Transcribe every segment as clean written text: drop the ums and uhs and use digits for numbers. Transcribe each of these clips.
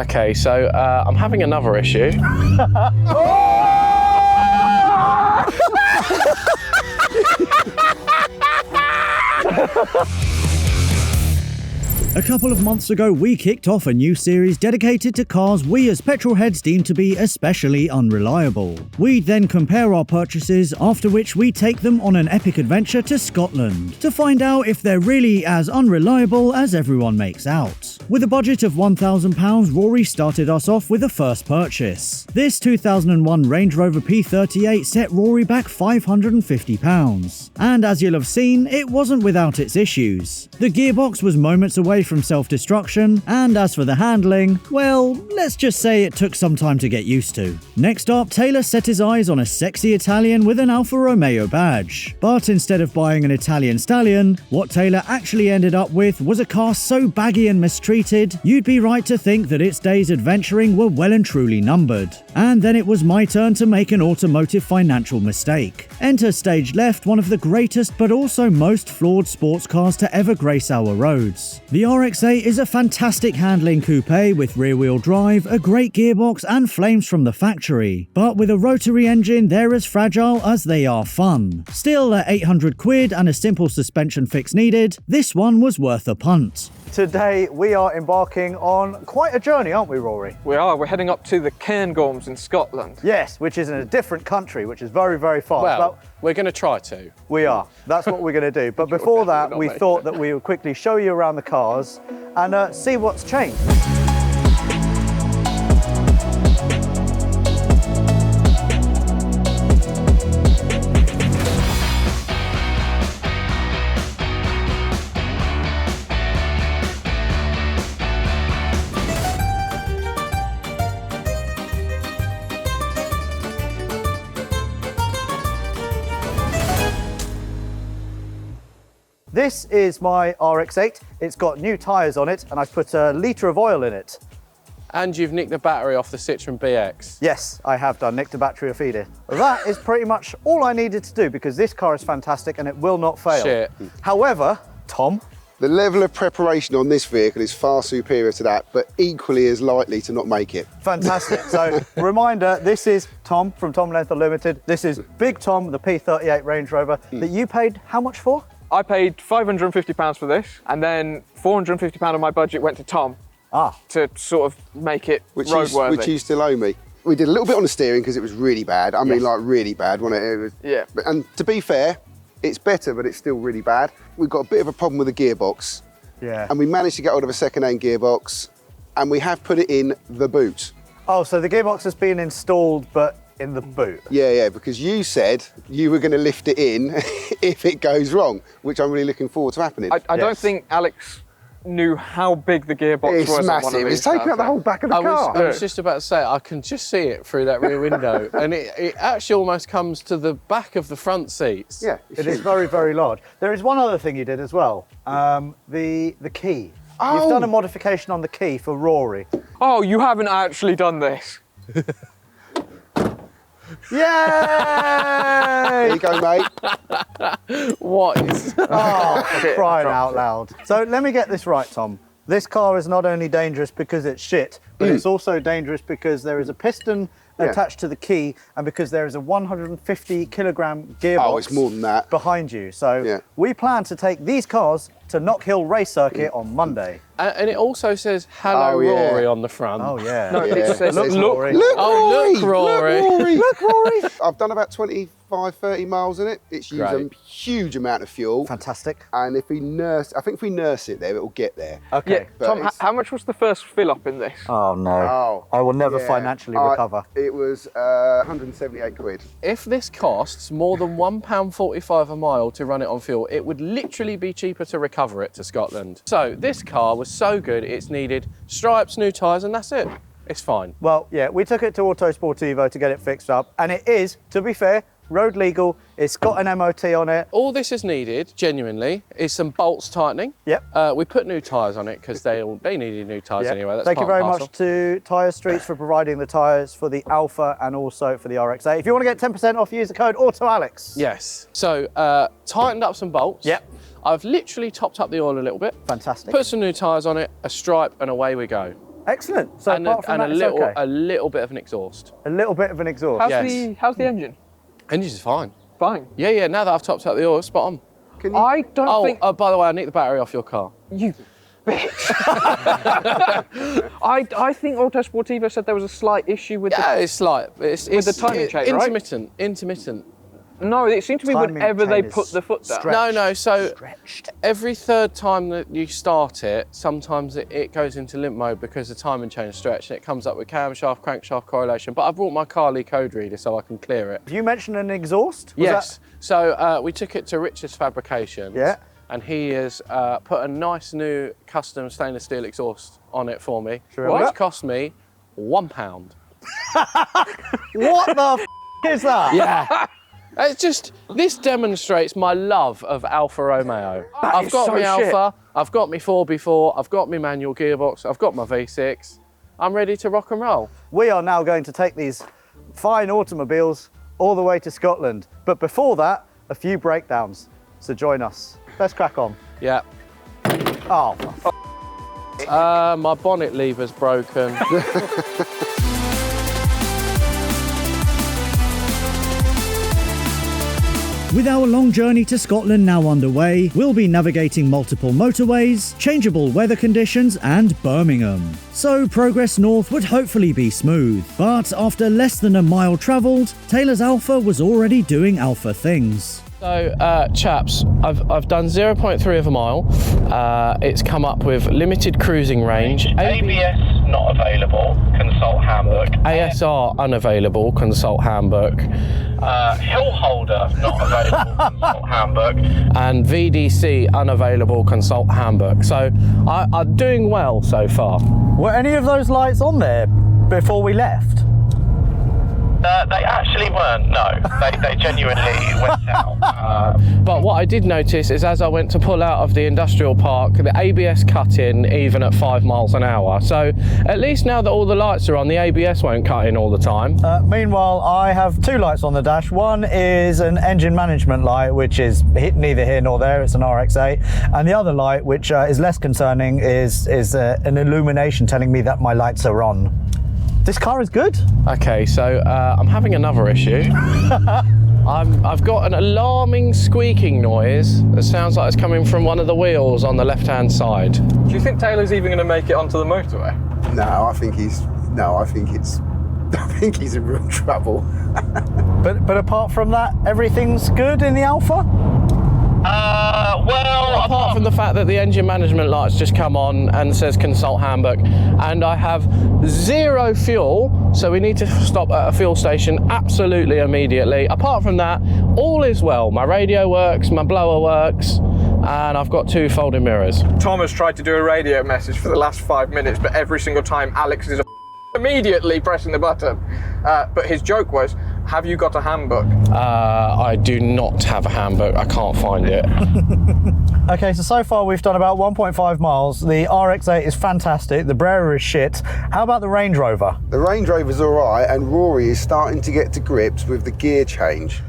Okay, so I'm having another issue. A couple of months ago, we kicked off a new series dedicated to cars we as petrol heads deem to be especially unreliable. We'd then compare our purchases, after which we take them on an epic adventure to Scotland to find out if they're really as unreliable as everyone makes out. With a budget of £1,000, Rory started us off with a first purchase. This 2001 Range Rover P38 set Rory back £550. And as you'll have seen, it wasn't without its issues. The gearbox was moments away from self-destruction, and as for the handling, well, let's just say it took some time to get used to. Next up, Taylor set his eyes on a sexy Italian with an Alfa Romeo badge. But instead of buying an Italian stallion, what Taylor actually ended up with was a car so baggy and mistreated, you'd be right to think that its days adventuring were well and truly numbered. And then it was my turn to make an automotive financial mistake. Enter stage left, one of the greatest but also most flawed sports cars to ever grace our roads. The RX-8 is a fantastic handling coupe with rear-wheel drive, a great gearbox and flames from the factory. But with a rotary engine, they're as fragile as they are fun. Still, at 800 quid and a simple suspension fix needed, this one was worth a punt. Today we are embarking on quite a journey, aren't we, Rory? We are. We're heading up to the Cairngorms in Scotland. Yes, which is in a different country, which is very, very far. Well, we're going to try to. We are. That's what we're going to do. But before that, we thought that we would quickly show you around the cars and see what's changed. This is my RX-8. It's got new tyres on it and I've put a litre of oil in it. And you've nicked the battery off the Citroen BX. Yes, I have done. Nicked a battery off it. That is pretty much all I needed to do because this car is fantastic and it will not fail. Shit. However, Tom, the level of preparation on this vehicle is far superior to that, but equally as likely to not make it. fantastic. So, reminder, this is Tom from Tom Lenther Limited. This is Big Tom, the P38 Range Rover, that you paid how much for? I paid £550 for this, and then £450 of my budget went to Tom to sort of make it roadworthy. Which you still owe me. We did a little bit on the steering because it was really bad. I mean, like really bad, wasn't it? It was, yeah. And to be fair, it's better, but it's still really bad. We've got a bit of a problem with the gearbox. Yeah. And we managed to get hold of a second-hand gearbox, and we have put it in the boot. Oh, so the gearbox has been installed, but in the boot? Yeah, because you said you were going to lift it in if it goes wrong, which I'm really looking forward to happening. I don't think Alex knew how big the gearbox was. It's massive. It's taking up the whole back of the car. I was just about to say, I can just see it through that rear window, and it actually almost comes to the back of the front seats. Yeah, it is very, very large. There is one other thing you did as well, the key. Oh. You've done a modification on the key for Rory. Oh, you haven't actually done this. Yay! There you go, mate. What is... Oh, for crying out loud. So let me get this right, Tom. This car is not only dangerous because it's shit, but it's also dangerous because there is a piston attached to the key and because there is a 150 kilogram gearbox. Oh, it's more than that. Behind you. So we plan to take these cars to Knock Hill Race Circuit on Monday. And it also says "Hello, Rory" on the front. Oh yeah. No, it says Look, Rory. Look, Rory. Look, Rory. Look, Rory. Look, Rory. I've done about 25, 30 miles in it. It's used a huge amount of fuel. Fantastic. And if we nurse it there, it'll get there. Okay. Yeah, Tom, how much was the first fill up in this? Oh no. I will never financially recover. It was 178 quid. If this costs more than £1.45 a mile to run it on fuel, it would literally be cheaper to recover it to Scotland. So this car was so good, it's needed stripes, new tyres, and that's it. It's fine. Well, yeah, we took it to Auto Sportivo to get it fixed up, and it is, to be fair, road legal. It's got an MOT on it. All this is needed, genuinely, is some bolts tightening. Yep. We put new tyres on it because they needed new tyres anyway. That's Thank you very part and much to Tyre Streets for providing the tyres for the Alpha and also for the RX-8. If you want to get 10% off, use the code Autoalex. Yes. So, tightened up some bolts. Yep. I've literally topped up the oil a little bit. Fantastic. Put some new tyres on it, a stripe, and away we go. Excellent. So and apart from that, it's okay. a little bit of an exhaust. A little bit of an exhaust. How's the engine? Engine's fine. Fine. Yeah. Now that I've topped up the oil, spot on. I don't think. Oh, by the way, I need the battery off your car. You bitch. I think Autosportivo said there was a slight issue with it's slight. It's with the timing chain, right? Intermittent. No, it seemed to be Timing whenever they chain put is the foot down. stretched. No. So Stretched. every third time that you start it, sometimes it goes into limp mode because the timing chain is stretched and it comes up with camshaft, crankshaft correlation. But I brought my Carly code reader so I can clear it. You mentioned an exhaust? Was Yes. that- So we took it to Richard's Fabrications. Yeah. And he has put a nice new custom stainless steel exhaust on it for me, Sure. which cost me £1. What the is that? Yeah. It's just, this demonstrates my love of Alfa Romeo. I've is got so my shit. Alfa, I've got my 4x4, I've got my manual gearbox, I've got my V6. I'm ready to rock and roll. We are now going to take these fine automobiles all the way to Scotland. But before that, a few breakdowns. So join us. Let's crack on. Yeah. Oh, My bonnet lever's broken. With our long journey to Scotland now underway, we'll be navigating multiple motorways, changeable weather conditions, and Birmingham. So progress north would hopefully be smooth. But after less than a mile travelled, Taylor's Alpha was already doing Alpha things. So, chaps, I've done 0.3 of a mile. It's come up with limited cruising range. ABS not available, consult handbook. ASR unavailable, consult handbook. Hill holder not available, consult handbook. And VDC unavailable, consult handbook. So, I'm doing well so far. were any of those lights on there before we left? They actually weren't, no. They genuinely went out. But what I did notice is as I went to pull out of the industrial park, the ABS cut in even at 5 miles an hour. So at least now that all the lights are on, the ABS won't cut in all the time. Meanwhile, I have two lights on the dash. One is an engine management light, which is neither here nor there. It's an RX-8. And the other light, which is less concerning, is an illumination telling me that my lights are on. This car is good. Okay, so I'm having another issue. I've got an alarming squeaking noise that sounds like it's coming from one of the wheels on the left-hand side. Do you think Taylor's even going to make it onto the motorway? No, I think he's in real trouble. But apart from that, everything's good in the Alpha? Well, Apart from the fact that the engine management light's just come on and says consult handbook, and I have 0 fuel, so we need to stop at a fuel station absolutely immediately. Apart from that, all is well. My radio works, my blower works, and I've got 2 folding mirrors. Tom has tried to do a radio message for the last 5 minutes, but every single time Alex is immediately pressing the button. But his joke was, have you got a handbook? I do not have a handbook. I can't find it. Okay, so far we've done about 1.5 miles. The RX-8 is fantastic. The Brera is shit. How about the Range Rover? The Range Rover's all right, and Rory is starting to get to grips with the gear change.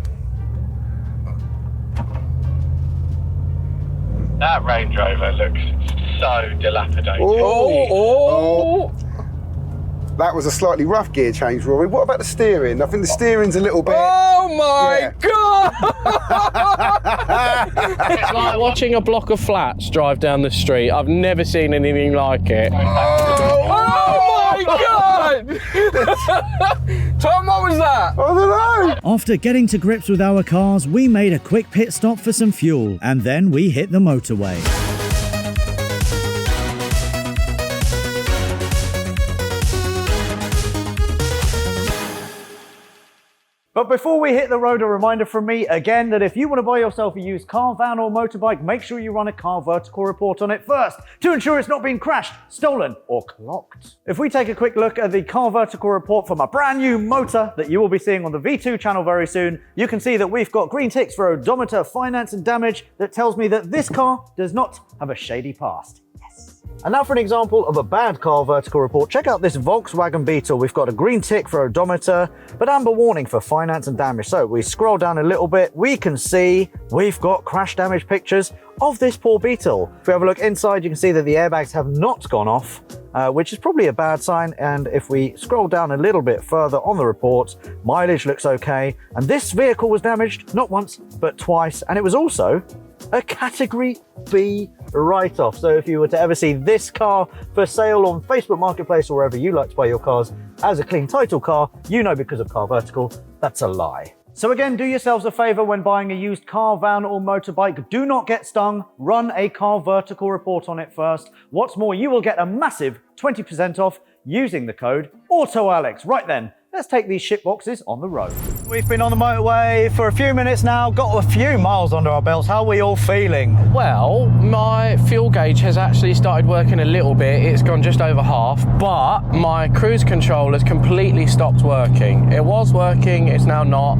that Range Rover looks so dilapidated. Oh. That was a slightly rough gear change, Rory. What about the steering? I think the steering's a little bit... Oh my God! It's like watching a block of flats drive down the street. I've never seen anything like it. Oh my God! Tom, what was that? I don't know. After getting to grips with our cars, we made a quick pit stop for some fuel, and then we hit the motorway. But before we hit the road, a reminder from me again that if you want to buy yourself a used car, van or motorbike, make sure you run a car vertical report on it first to ensure it's not being crashed, stolen or clocked. If we take a quick look at the car vertical report for my brand new motor that you will be seeing on the V2 channel very soon, you can see that we've got green ticks for odometer, finance and damage that tells me that this car does not have a shady past. And now for an example of a bad car vertical report. Check out this Volkswagen Beetle. We've got a green tick for odometer, but amber warning for finance and damage. So we scroll down a little bit, we can see we've got crash damage pictures of this poor Beetle. If we have a look inside, you can see that the airbags have not gone off, which is probably a bad sign. And if we scroll down a little bit further on the report, mileage looks okay. And this vehicle was damaged not once, but twice. And it was also a Category B write-off. So if you were to ever see this car for sale on Facebook Marketplace or wherever you like to buy your cars as a clean title car, you know because of Car Vertical, that's a lie. So again, do yourselves a favor when buying a used car, van or motorbike. Do not get stung. Run a Car Vertical report on it first. What's more, you will get a massive 20% off using the code Autoalex. Right then, let's take these shit boxes on the road. We've been on the motorway for a few minutes now, got a few miles under our belts. How are we all feeling? Well, my fuel gauge has actually started working a little bit. It's gone just over half, but my cruise control has completely stopped working. It was working, it's now not.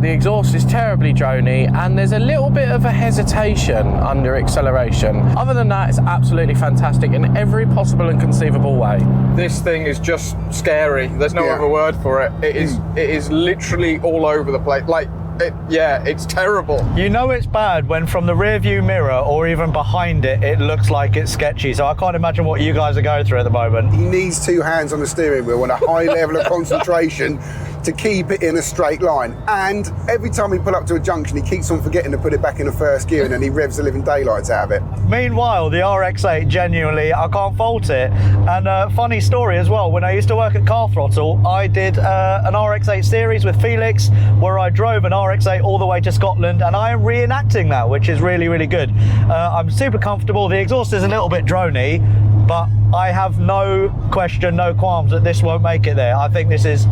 The exhaust is terribly drony, and there's a little bit of a hesitation under acceleration. Other than that, it's absolutely fantastic in every possible and conceivable way. This thing is just scary. There's no other word for it. It is literally all over the place. Like, it's terrible. You know it's bad when from the rear view mirror or even behind it, it looks like it's sketchy. So I can't imagine what you guys are going through at the moment. He needs 2 hands on the steering wheel and a high level of concentration to keep it in a straight line. And every time we pull up to a junction, he keeps on forgetting to put it back in the first gear, and then he revs the living daylights out of it. Meanwhile, the RX-8, genuinely, I can't fault it. And funny story as well, when I used to work at Car Throttle, I did an RX-8 series with Felix, where I drove an RX-8 all the way to Scotland, and I am reenacting that, which is really, really good. I'm super comfortable. The exhaust is a little bit drony, but I have no question, no qualms that this won't make it there. I think this is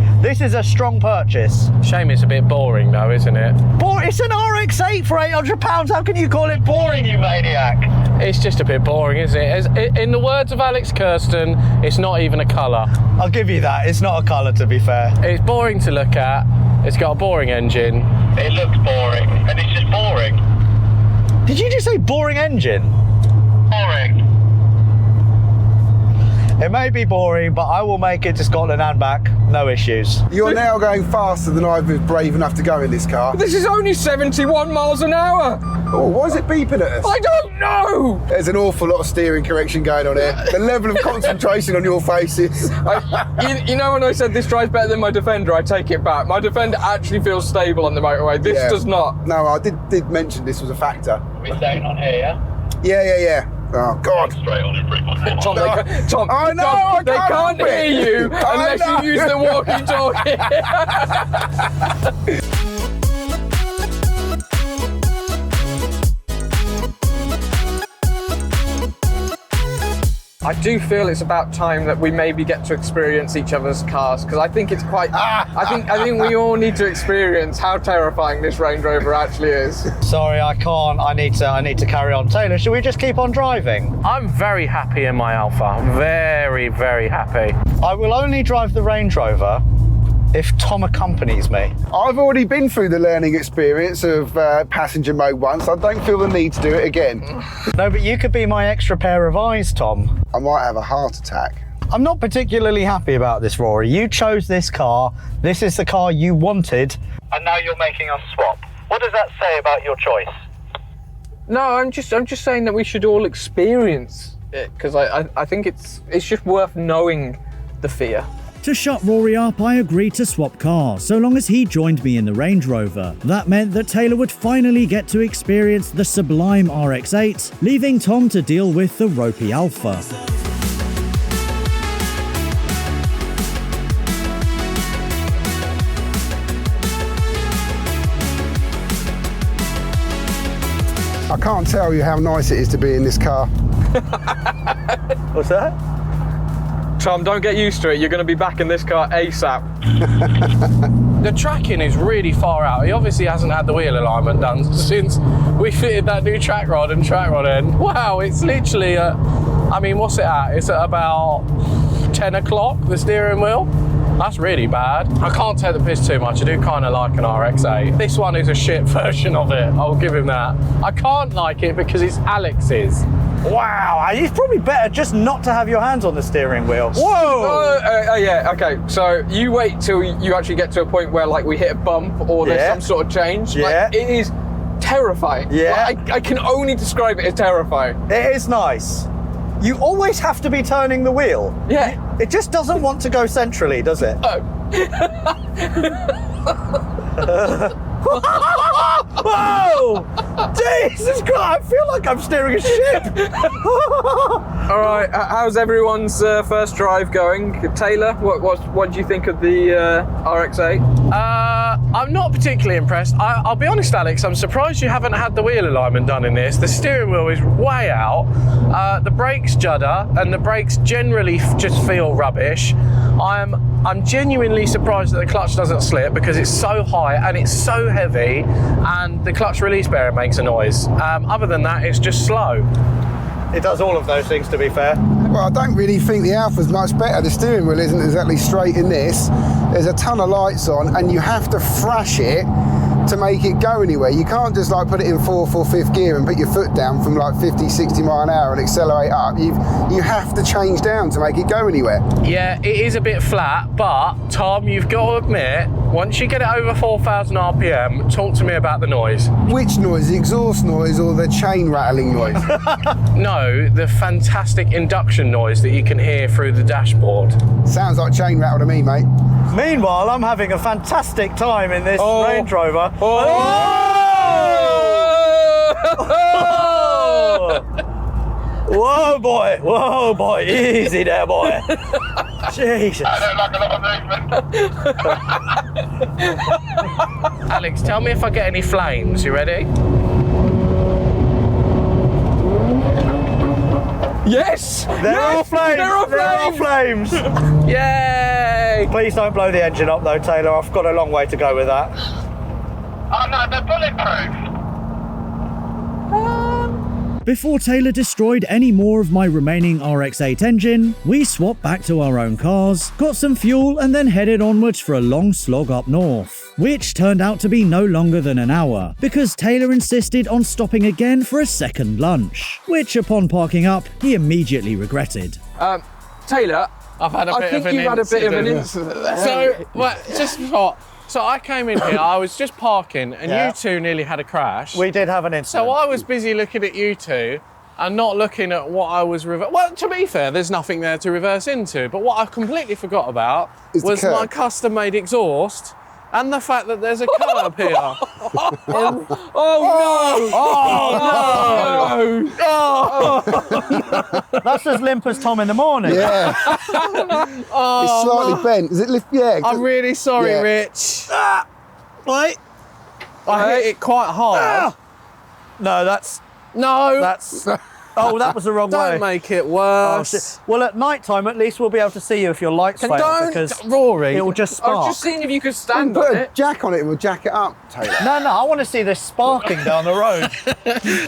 a strong purchase. Shame it's a bit boring though, isn't it? It's an RX-8 for £800. How can you call it boring, you maniac? It's just a bit boring, isn't it? In the words of Alex Kirsten, it's not even a colour. I'll give you that. It's not a colour, to be fair. It's boring to look at. It's got a boring engine. It looks boring, and it's just boring. Did you just say boring engine? Boring. It may be boring, but I will make it to Scotland and back, no issues. You're now going faster than I was brave enough to go in this car. This is only 71 miles an hour. Oh, why is it beeping at us? I don't know. There's an awful lot of steering correction going on here. The level of concentration on your faces. You know when I said this drives better than my Defender, I take it back. My Defender actually feels stable on the motorway. This does not. No, I did mention this was a factor. We're staying on here, yeah? Yeah. Oh, God. Straight on and bring my hand Tom, on. Tom, I know, Tom, I they can't can't help hear it. you I unless know. you use the walkie-talkie. I do feel it's about time that we maybe get to experience each other's cars, because I think it's quite. I think we all need to experience how terrifying this Range Rover actually is. Sorry, I can't. I need to carry on. Taylor, should we just keep on driving? I'm very happy in my Alpha. Very, very happy. I will only drive the Range Rover if Tom accompanies me. I've already been through the learning experience of passenger mode once. I don't feel the need to do it again. No, but you could be my extra pair of eyes, Tom. I might have a heart attack. I'm not particularly happy about this, Rory. You chose this car. This is the car you wanted. And now you're making us swap. What does that say about your choice? No, I'm just saying that we should all experience it, because I think it's just worth knowing the fear. To shut Rory up, I agreed to swap cars, so long as he joined me in the Range Rover. That meant that Taylor would finally get to experience the sublime RX-8, leaving Tom to deal with the ropey Alpha. I can't tell you how nice it is to be in this car. What's that? Tom, don't get used to it. You're going to be back in this car ASAP. The tracking is really far out. He obviously hasn't had the wheel alignment done since we fitted that new track rod and track rod in. Wow, it's literally I mean, what's it at? It's at about 10 o'clock, the steering wheel. That's really bad. I can't take the piss too much. I do kind of like an RX-8. This one is a shit version of it. I'll give him that. I can't like it because it's Alex's. Wow, it's probably better just not to have your hands on the steering wheel. Whoa! Yeah, okay. So you wait till you actually get to a point where like we hit a bump or there's some sort of change. Yeah. Like, it is terrifying. Yeah. I can only describe it as terrifying. It is nice. You always have to be turning the wheel. Yeah. It just doesn't want to go centrally, does it? Oh. Whoa! Jesus Christ, I feel like I'm steering a ship. All right, how's everyone's first drive going? Taylor, what do you think of the RX-8? I'm not particularly impressed. I'll be honest, Alex, I'm surprised you haven't had the wheel alignment done in this. The steering wheel is way out. The brakes judder, and the brakes generally just feel rubbish. I'm genuinely surprised that the clutch doesn't slip because it's so high and it's so heavy, and the clutch release bearing makes a noise. Other than that, it's just slow. It does all of those things, to be fair. Well, I don't really think the Alpha's much better. The steering wheel isn't exactly straight in this. There's a ton of lights on, and you have to thrash it to make it go anywhere. You can't just like put it in fourth or fifth gear and put your foot down from like 50, 60 mile an hour and accelerate up. You have to change down to make it go anywhere. Yeah, it is a bit flat, but Tom, you've got to admit, once you get it over 4,000 RPM, talk to me about the noise. Which noise? The exhaust noise or the chain rattling noise? No, the fantastic induction noise that you can hear through the dashboard. Sounds like chain rattle to me, mate. Meanwhile, I'm having a fantastic time in this Range Rover. Oh. Whoa, boy. Whoa, boy. Easy there, boy. Jesus. I don't like a lot of movement. Alex, tell me if I get any flames. You ready? Yes! There are flames. There are flames! Yay! Please don't blow the engine up, though, Taylor. I've got a long way to go with that. Oh no, they're bulletproof. Before Taylor destroyed any more of my remaining RX-8 engine, we swapped back to our own cars, got some fuel, and then headed onwards for a long slog up north, which turned out to be no longer than an hour, because Taylor insisted on stopping again for a second lunch, which upon parking up, he immediately regretted. Taylor, I've had a I bit think of an you've had a bit of an incident. incident. So, well, just what? So I came in here, I was just parking, and Yeah. you two nearly had a crash. We did have an incident. So I was busy looking at you two and not looking at what I was Well, to be fair, there's nothing there to reverse into. But what I completely forgot about Is the was curb. my custom-made exhaust and the fact that there's a curb here. That's as limp as Tom in the morning. Yeah. It's slightly bent. Does it lift? Yeah. I'm really sorry, Yeah. Rich. Wait. I hit it quite hard. No, that's... No, Oh, that was the wrong way. don't make it Oh, worse. shit. Well, at night time, at least we'll be able to see you if your lights fail, because Rory. it will just I was spark. just seeing if you could stand Put on a it. jack on it and we'll jack it up, Taylor. No, I want to see this sparking down the road.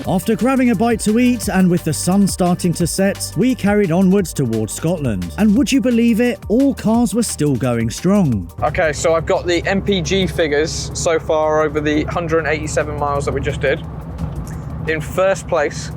After grabbing a bite to eat and with the sun starting to set, we carried onwards towards Scotland. And would you believe it, all cars were still going strong. Okay, so I've got the MPG figures so far over the 187 miles that we just did. In first place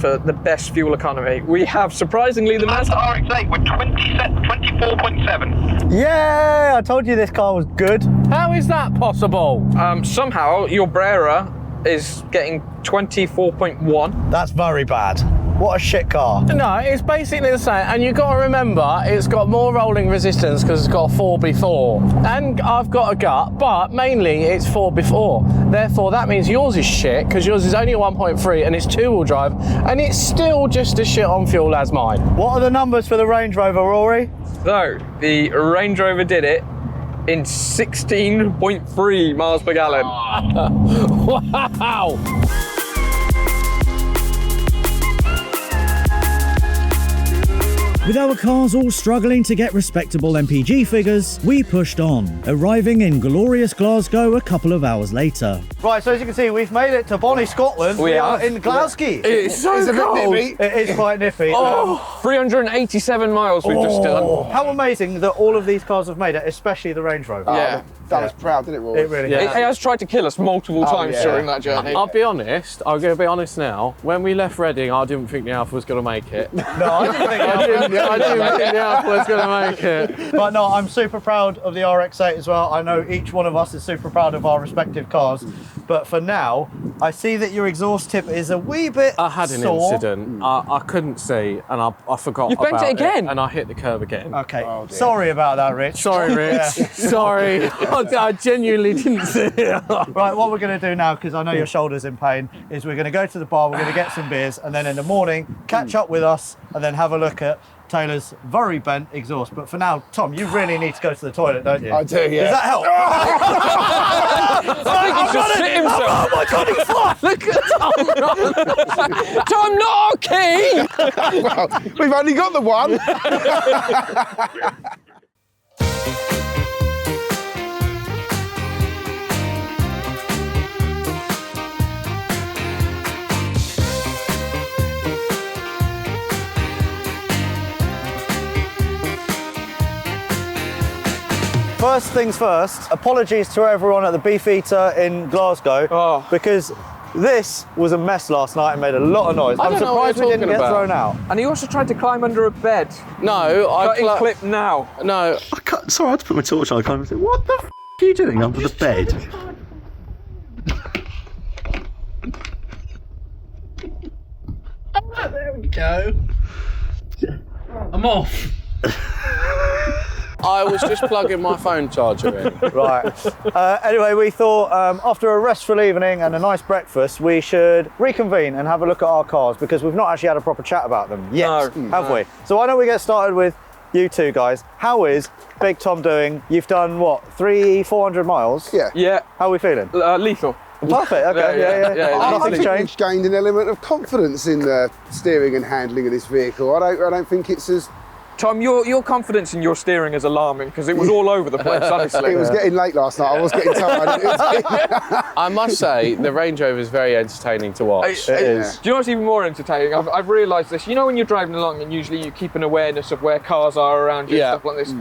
for the best fuel economy, we have surprisingly the Mazda Mazda. RX-8 with 24.7. Yeah, I told you this car was good. How is that possible? Somehow your Brera is getting 24.1. That's very bad. What a shit car. No, it's basically the same, and you've got to remember it's got more rolling resistance because it's got a 4x4, and I've got a gut, but mainly it's 4x4. Therefore, that means yours is shit because yours is only a 1.3 and it's two-wheel drive, and it's still just as shit on fuel as mine. What are the numbers for the Range Rover, Rory? So the Range Rover did it in 16.3 miles per gallon. Wow! With our cars all struggling to get respectable MPG figures, we pushed on, arriving in glorious Glasgow a couple of hours later. Right, so as you can see, we've made it to Bonnie, Scotland. We are in Glasgow. It's so It's a bit cold. nippy. It is quite nippy. 387 miles we've just done. How amazing that all of these cars have made it, especially the Range Rover. Yeah. That was proud, didn't it, Rory? It really Yeah. is. It has tried to kill us multiple times yeah. during that journey. I'll be honest, I'm going to be honest now. When we left Reading, I didn't think the Alpha was going to make it. No, I didn't think I didn't think the Alpha was going to make it. But no, I'm super proud of the RX-8 as well. I know each one of us is super proud of our respective cars. But for now, I see that your exhaust tip is a wee bit I had an sore. incident. I couldn't see, and I forgot You bent about it again? and I hit the curb again. Okay, Oh, dear. sorry about that, Rich. Sorry, Rich. Sorry. I genuinely didn't see it. Right, what we're going to do now, because I know your shoulder's in pain, is we're going to go to the bar, we're going to get some beers, and then in the morning, catch up with us, and then have a look at Taylor's very bent exhaust. But for now, Tom, you really need to go to the toilet, don't you? I do, yeah. Does that help? I think he's just shit himself. Oh my God, he's fine! Look at Tom. Tom, not okay. Well, we've only got the one. First things first, apologies to everyone at the Beefeater in Glasgow, because this was a mess last night and made a lot of noise. I I'm don't know what surprised we you're didn't get talking thrown about. out. And he also tried to climb under a bed. No, Cutting clip now. No, I can't, sorry, I had to put my torch on. I kind of said, what the f are you doing under the bed? There we go. I'm off. I was just plugging my phone charger in. Right. Anyway, we thought after a restful evening and a nice breakfast, we should reconvene and have a look at our cars because we've not actually had a proper chat about them yet, have we? So why don't we get started with you two guys? How is Big Tom doing? You've done what, 400 miles? Yeah. Yeah. How are we feeling? Lethal. Perfect. Okay. Yeah. I Nothing's think changed. we've gained an element of confidence in the steering and handling of this vehicle. I don't think it's as... Tom, your confidence in your steering is alarming because it was all over the place, honestly. It was getting late last night. I was getting tired. I must say, the Range Rover is very entertaining to watch. It is. Do you know what's even more entertaining? I've realised this. You know when you're driving along and usually you keep an awareness of where cars are around you Yeah. and stuff like this?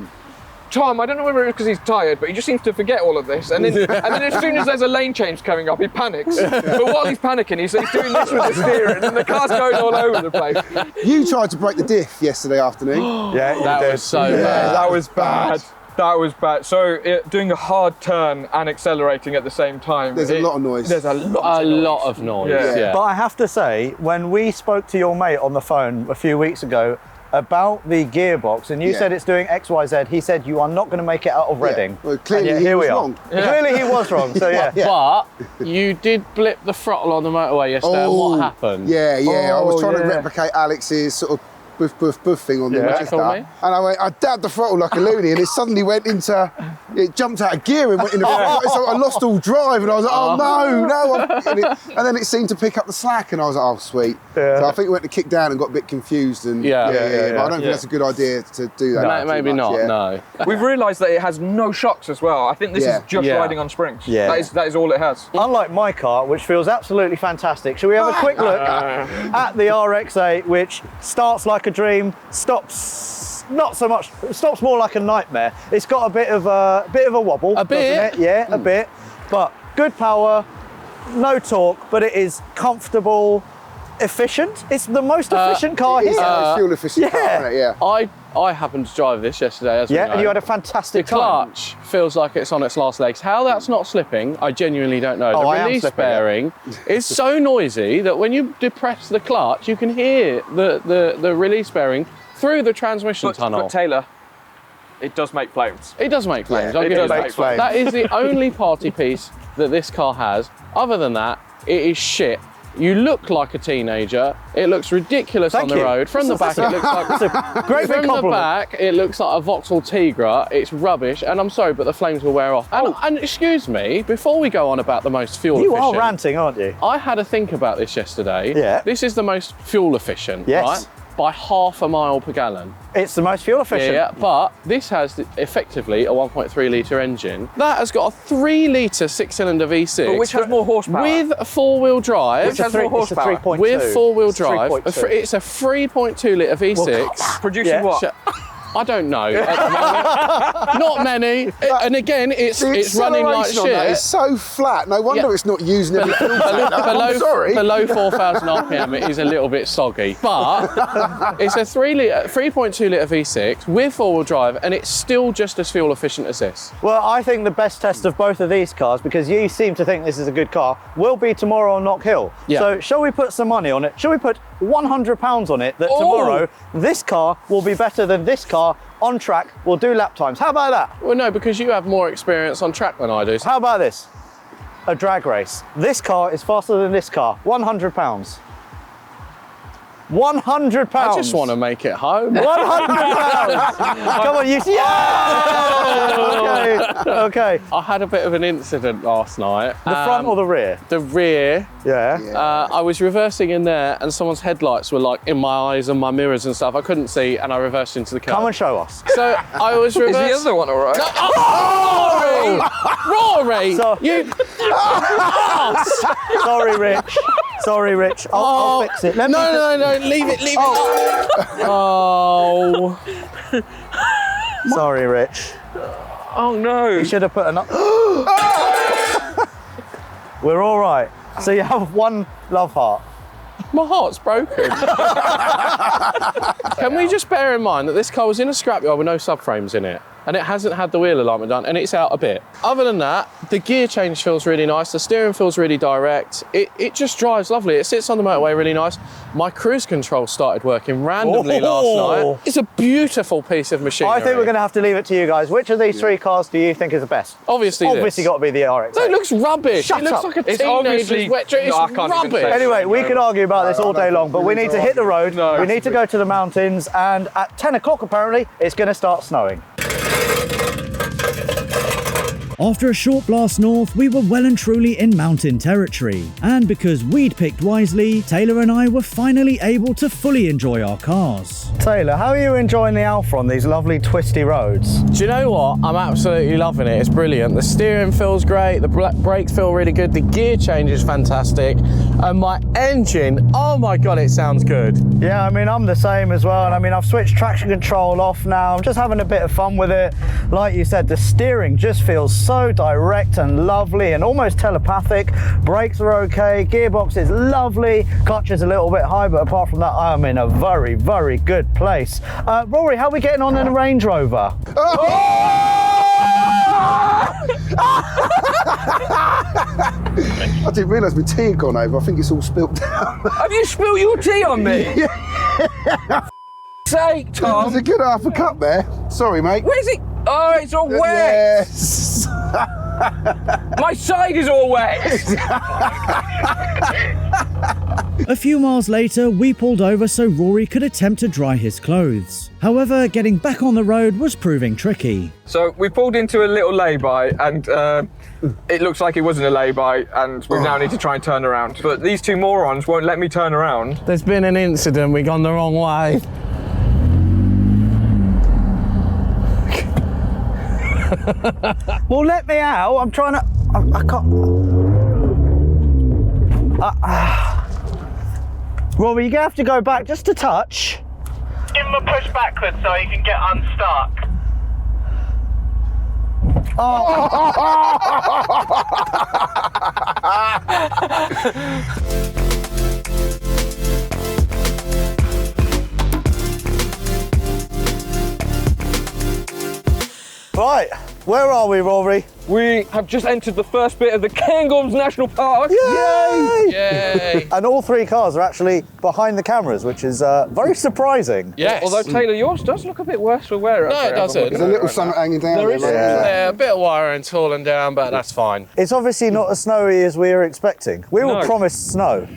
Tom, I don't know whether it's because he's tired, but he just seems to forget all of this. And then as soon as there's a lane change coming up, he panics. But while he's panicking, he's doing this with the steering and the car's going all over the place. You tried to break the diff yesterday afternoon. Yeah, you That did. was so bad. That was bad. That was bad. So doing a hard turn and accelerating at the same time. There's a lot of noise. There's a lot of noise. Yeah. Yeah. But I have to say, when we spoke to your mate on the phone a few weeks ago about the gearbox, and you Yeah. said it's doing X, Y, Z, he said you are not going to make it out of Reading. Well, clearly And yet he here was we are. wrong. Clearly he was wrong. So yeah. But you did blip the throttle on the motorway yesterday. And what happened? Yeah. I was Oh, trying to yeah. replicate Alex's sort of boof thing on the Yeah. Magic Call Star. me. And I dabbed the throttle like a loony and it suddenly went into, it jumped out of gear and went into, so I lost all drive and I was like, oh no. And then it seemed to pick up the slack and I was like, oh sweet. Yeah. So I think it went to kick down and got a bit confused and Yeah. But I don't think that's a good idea to do that. too Maybe much, not, yeah. no. We've realised that it has no shocks as well. I think this Yeah. is just Yeah. riding on springs. Yeah. That is all it has. Unlike my car, which feels absolutely fantastic, shall we have a quick look at the RX-8, which starts like a dream, stops not so much, stops more like a nightmare. It's got a bit of a wobble, A bit? doesn't it? Yeah, a bit, but good power, no torque, but it is comfortable, efficient. It's the most efficient car It's here. a fuel efficient car, yeah. isn't it? Yeah. I happened to drive this yesterday, as we Yeah, know. and you had a fantastic The time. clutch feels like it's on its last legs. How that's not slipping, I genuinely don't know. Oh, The I am release slipping, bearing is so noisy that when you depress the clutch, you can hear the release bearing through the transmission tunnel. But Taylor, it does make flames. It does make flames. Yeah, I'll it give you does that. make flames. That is the only party piece that this car has. Other than that, it is shit. You look like a teenager. It looks ridiculous Thank on the you. road. From the back, it looks like Great big from the compliment. back, it looks like a Vauxhall Tigra. It's rubbish, and I'm sorry, but the flames will wear off. And excuse me, before we go on about the most fuel You efficient, are ranting, aren't you? I had a think about this yesterday. Yeah. This is the most fuel efficient, Yes. right? By 0.5 mile per gallon. It's the most fuel efficient. Yeah, but this has effectively a 1.3 litre engine. That has got a 3 litre 6-cylinder V6. But which has more horsepower? With a 4-wheel drive. Which has more horsepower? It's a 3.2. With 4-wheel It's drive. 3.2. It's a 3.2 litre V6. Producing Yeah. what? I don't know at the moment. Not many. And again, it's running like acceleration on that shit. is so flat. No wonder it's not using every fuel tank. I'm sorry. Below 4,000 RPM, it is a little bit soggy. But it's a 3.2 litre V6 with four-wheel drive, and it's still just as fuel efficient as this. Well, I think the best test of both of these cars, because you seem to think this is a good car, will be tomorrow on Knock Hill. Yeah. So shall we put some money on it? Shall we put £100 on it that tomorrow this car will be better than this car on track, will do lap times? How about that? Well, no, because you have more experience on track than I do. How about this? A drag race. This car is faster than this car. £100. £100. I just want to make it home. £100. Come on, you. Yeah! Okay. I had a bit of an incident last night. The front or the rear? The rear. Yeah. I was reversing in there, and someone's headlights were like in my eyes and my mirrors and stuff. I couldn't see, and I reversed into the car. Come and show us. So I was reversing. Is the other one all right? Rory! So- You. Sorry, Rich. Sorry, Rich. I'll fix it. Let me No, leave it. Oh. Sorry, Rich. Oh no. You should have put an. We're all right. So you have one love heart. My heart's broken. Can we just bear in mind that this car was in a scrapyard with no subframes in it, and it hasn't had the wheel alignment done, and it's out a bit. Other than that, the gear change feels really nice, the steering feels really direct, it just drives lovely. It sits on the motorway really nice. My cruise control started working randomly last night. It's a beautiful piece of machinery. I think we're going to have to leave it to you guys. Which of these three cars do you think is the best? Obviously got to be the RX. No, it looks rubbish. Shut it looks up. like a It's teenager's obviously- wet dream. It's No, I can't even say rubbish. it. Anyway, we could argue about this all day long, but we need to hit the road. We need to go to the mountains, and at 10 o'clock apparently, it's going to start snowing. After a short blast north, we were well and truly in mountain territory. And because we'd picked wisely, Taylor and I were finally able to fully enjoy our cars. Taylor, how are you enjoying the Alpha on these lovely twisty roads? Do you know what? I'm absolutely loving it. It's brilliant. The steering feels great. The brakes feel really good. The gear change is fantastic. And my engine, oh my God, it sounds good. Yeah, I mean, I'm the same as well. And I mean, I've switched traction control off now. I'm just having a bit of fun with it. Like you said, the steering just feels so direct and lovely and almost telepathic. Brakes are okay. Gearbox is lovely. Clutch is a little bit high, but apart from that, I'm in a very, very good place. Rory, how are we getting on in the Range Rover? I didn't realise my tea had gone over. I think it's all spilt down. Have you spilled your tea on me? Sake, There's Tom. a good half a cup there. Sorry, mate. Where's it? Oh, it's all wet. Yes. My side is all wet. A few miles later, we pulled over so Rory could attempt to dry his clothes. However, getting back on the road was proving tricky. So we pulled into a little lay-by, and it looks like it wasn't a lay-by, and we now need to try and turn around. But these two morons won't let me turn around. There's been an incident. We've gone the wrong way. Well, let me out. I'm trying to. I can't. Rory, you're going to have to go back just a touch. Give him a push backwards so he can get unstuck. Right, where are we, Rory? We have just entered the first bit of the Cairngorms National Park. Yay! Yay! And all three cars are actually behind the cameras, which is very surprising. Yes. Although, Taylor, yours does look a bit worse for wear. No, it doesn't. There's a little something hanging down There there. is. like- Yeah, a bit of wire and tall and down, but that's fine. It's obviously not as snowy as we were expecting. We were No. promised snow.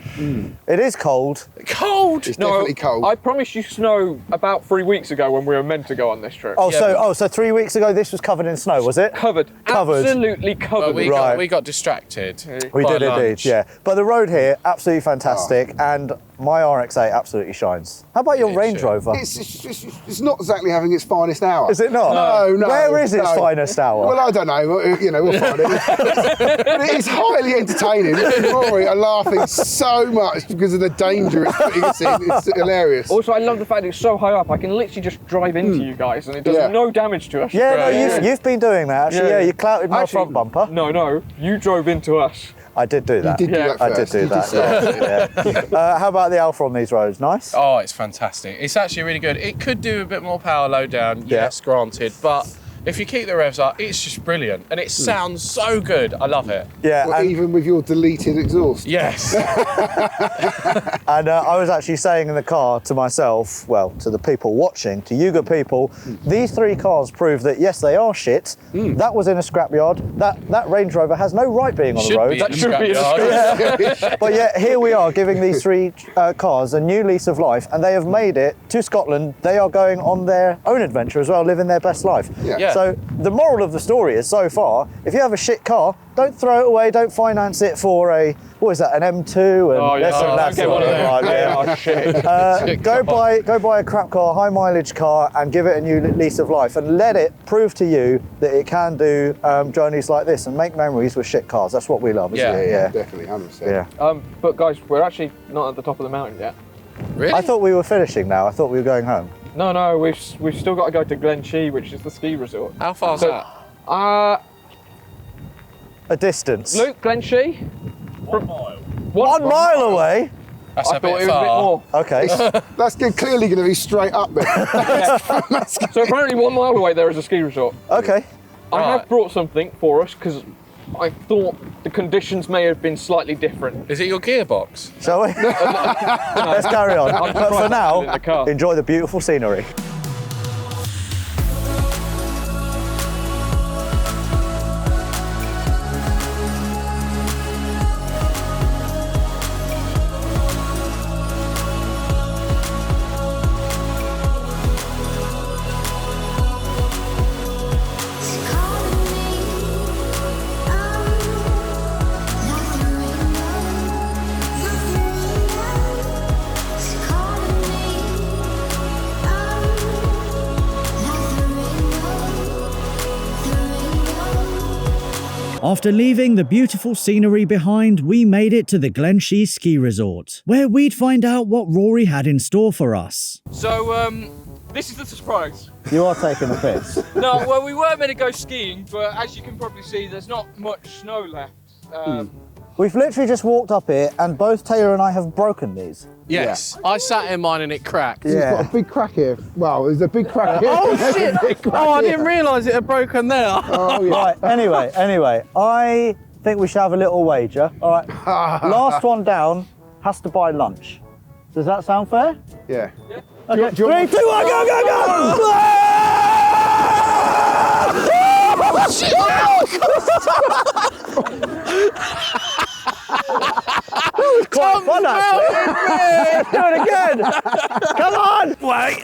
It is cold. Cold! It's definitely cold. I promised you snow about 3 weeks ago when we were meant to go on this trip. Oh, Yeah, so 3 weeks ago this was covered in snow, was it? Covered. Covered. Absolutely covered. But Right. we got distracted. We by did indeed, lunch. yeah. But the road here, absolutely fantastic, and my RX-8 absolutely shines. How about your Range Rover? It's not exactly having its finest hour. Is it not? No. Where is its finest hour? Well, I don't know. You know, we'll find it. But it is highly entertaining. Me and Rory are laughing so much because of the danger it's putting us in. It's hilarious. Also, I love the fact it's so high up. I can literally just drive into you guys, and it does no damage to us. Yeah, no, you've been doing that actually. Yeah, you clouted my front bumper. No, you drove into us. I did do that. You did do that I did first. do that. Yeah. How about the Alpha on these roads? Nice. Oh, it's fantastic. It's actually really good. It could do a bit more power low down, yes, granted, but if you keep the revs up, it's just brilliant. And it sounds so good. I love it. Yeah. Well, even with your deleted exhaust. Yes. And I was actually saying in the car to myself, well, to the people watching, to you good people, these 3 cars prove that yes, they are shit. That was in a scrapyard. That Range Rover has no right being on the road. That should be in a scrapyard. But yet here we are giving these 3 cars a new lease of life, and they have made it to Scotland. They are going on their own adventure as well, living their best life. Yeah. So the moral of the story is, so far, if you have a shit car, don't throw it away, don't finance it for a, what is that, an M2? And Don't get one of them. Go buy a crap car, high mileage car, and give it a new lease of life, and let it prove to you that it can do journeys like this and make memories with shit cars. That's what we love, isn't it? Yeah, definitely, 100%. Yeah. But guys, we're actually not at the top of the mountain yet. Really? I thought we were finishing now. I thought we were going home. No, we've still got to go to Glen Shee, which is the ski resort. How far's that? A distance. Luke, Glen Shee? 1 mile away? That's I a thought bit it was a bit far. more. Okay. That's clearly going to be straight up there. So apparently 1 mile away there is a ski resort. Okay. I Right. have brought something for us because I thought the conditions may have been slightly different. Is it your gearbox? Shall we? Let's carry on. I'll just But try for now, in the car. enjoy the beautiful scenery. After leaving the beautiful scenery behind, we made it to the Glen Shee ski resort, where we'd find out what Rory had in store for us. So, this is the surprise. You are taking a piss. No, well, we were meant to go skiing, but as you can probably see, there's not much snow left. We've literally just walked up here, and both Taylor and I have broken these. Yes. I sat in mine and it cracked. It's got a big crack here. Well, there's a big crack here. Oh shit! Oh, I didn't realise it had broken there. Oh, yeah. Right, anyway, I think we should have a little wager. All right, last one down has to buy lunch. Does that sound fair? Yeah. Okay. 3, 2, 1, go, go, go! Quite fun, actually. Do it again. Come on. Wait.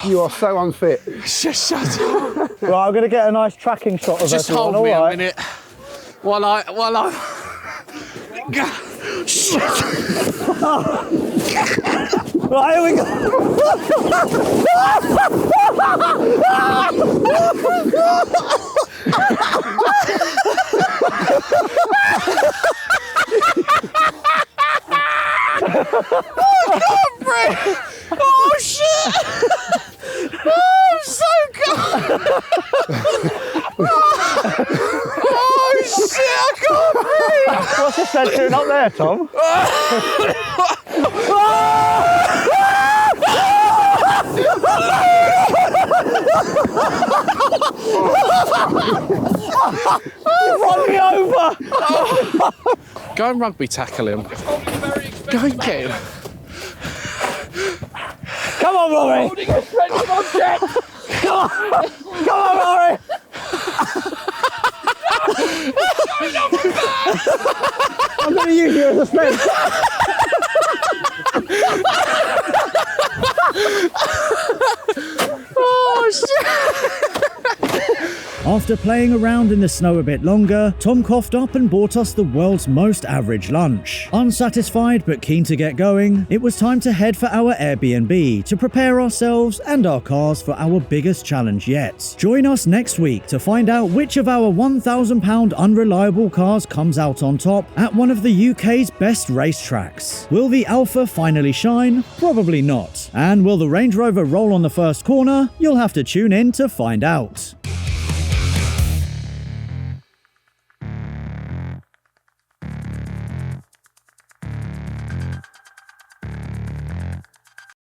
You are so unfit. Just shut up. Right, I'm going to get a nice tracking shot of Just everyone. hold me all a right? minute. While I... Shit. Right, here we go. Oh shit! Oh, I'm so good! Oh shit! I can't breathe! What's this then doing up there, Tom? You run me over! Go and rugby tackle him. Go and get him. Come on, Rory! Holding a friendly object! Come on, Rory! I'm going to use you as a fence. Oh shit! After playing around in the snow a bit longer, Tom coughed up and bought us the world's most average lunch. Unsatisfied but keen to get going, it was time to head for our Airbnb to prepare ourselves and our cars for our biggest challenge yet. Join us next week to find out which of our £1,000 unreliable cars comes out on top at one of the UK's best racetracks. Will the Alpha finally shine? Probably not. And will the Range Rover roll on the first corner? You'll have to tune in to find out.